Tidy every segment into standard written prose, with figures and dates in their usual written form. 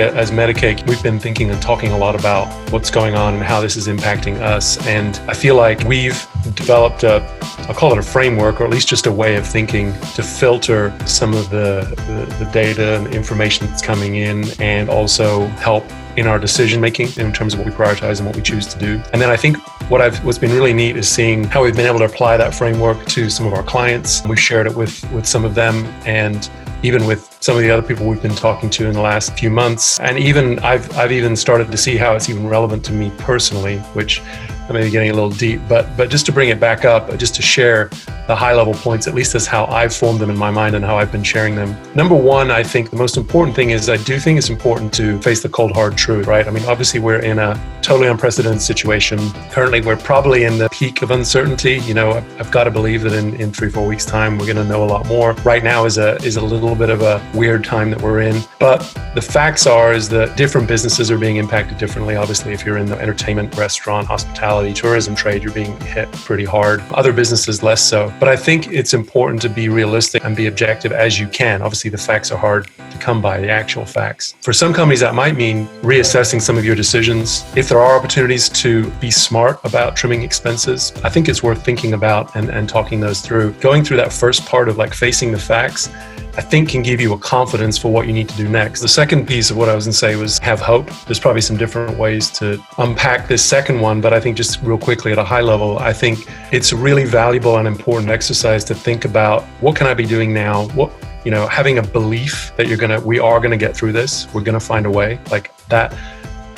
internally as Metacake, we've been thinking and talking a lot about what's going on and how this is impacting us. And I feel like we've developed I'll call it a framework, or at least just a way of thinking to filter some of the data and the information that's coming in, and also help in our decision making in terms of what we prioritize and what we choose to do. And then I think what's been really neat is seeing how we've been able to apply that framework to some of our clients. We've shared it with some of them, and even with some of the other people we've been talking to in the last few months. And even I've even started to see how it's even relevant to me personally, which I may be getting a little deep, but just to bring it back up, just to share the high level points, at least as how I've formed them in my mind and how I've been sharing them. Number one, I think the most important thing is I do think it's important to face the cold, hard truth, right? I mean, obviously we're in a totally unprecedented situation. Currently, we're probably in the peak of uncertainty. You know, I've got to believe that in 3-4 weeks time, we're going to know a lot more. Right now is a little bit of a weird time that we're in. But the facts is that different businesses are being impacted differently. Obviously, if you're in the entertainment, restaurant, hospitality, tourism trade, you're being hit pretty hard. Other businesses less so. But I think it's important to be realistic and be objective as you can. Obviously, the facts are hard to come by, the actual facts. For some companies, that might mean reassessing some of your decisions. If there are opportunities to be smart about trimming expenses, I think it's worth thinking about and talking those through. Going through that first part of like facing the facts, I think can give you a confidence for what you need to do next. The second piece of what I was going to say was have hope. There's probably some different ways to unpack this second one, but I think just real quickly at a high level, I think it's a really valuable and important exercise to think about what can I be doing now? What, you know, having a belief that we are going to get through this. We're going to find a way, like that,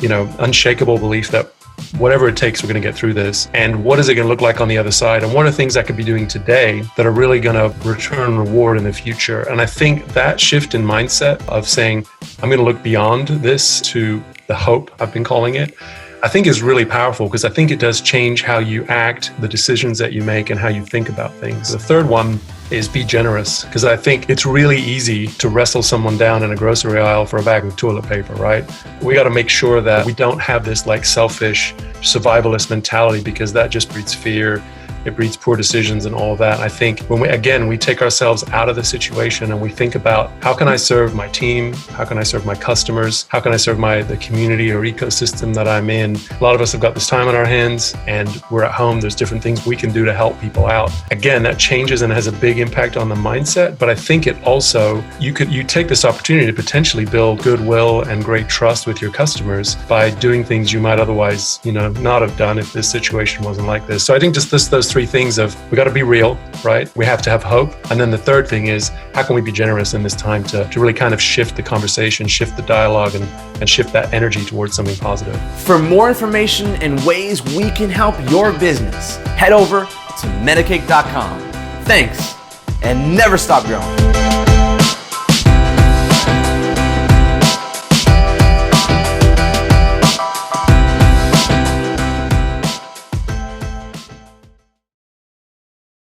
you know, unshakable belief that whatever it takes, we're going to get through this. And what is it going to look like on the other side? And what are things I could be doing today that are really going to return reward in the future? And I think that shift in mindset of saying, I'm going to look beyond this to the hope, I've been calling it, I think is really powerful, because I think it does change how you act, the decisions that you make, and how you think about things. The third one is be generous, because I think it's really easy to wrestle someone down in a grocery aisle for a bag of toilet paper, right? We got to make sure that we don't have this like selfish survivalist mentality, because that just breeds fear. It breeds poor decisions and all of that. I think when we take ourselves out of the situation and we think about how can I serve my team? How can I serve my customers? How can I serve the community or ecosystem that I'm in? A lot of us have got this time on our hands and we're at home. There's different things we can do to help people out. Again, that changes and has a big impact on the mindset, but I think it also, you take this opportunity to potentially build goodwill and great trust with your customers by doing things you might otherwise, not have done if this situation wasn't like this. So I think just those three things of, we got to be real, right? We have to have hope. And then the third thing is, how can we be generous in this time to really kind of shift the conversation, shift the dialogue, and shift that energy towards something positive. For more information and ways we can help your business, head over to metacake.com. Thanks, and never stop growing.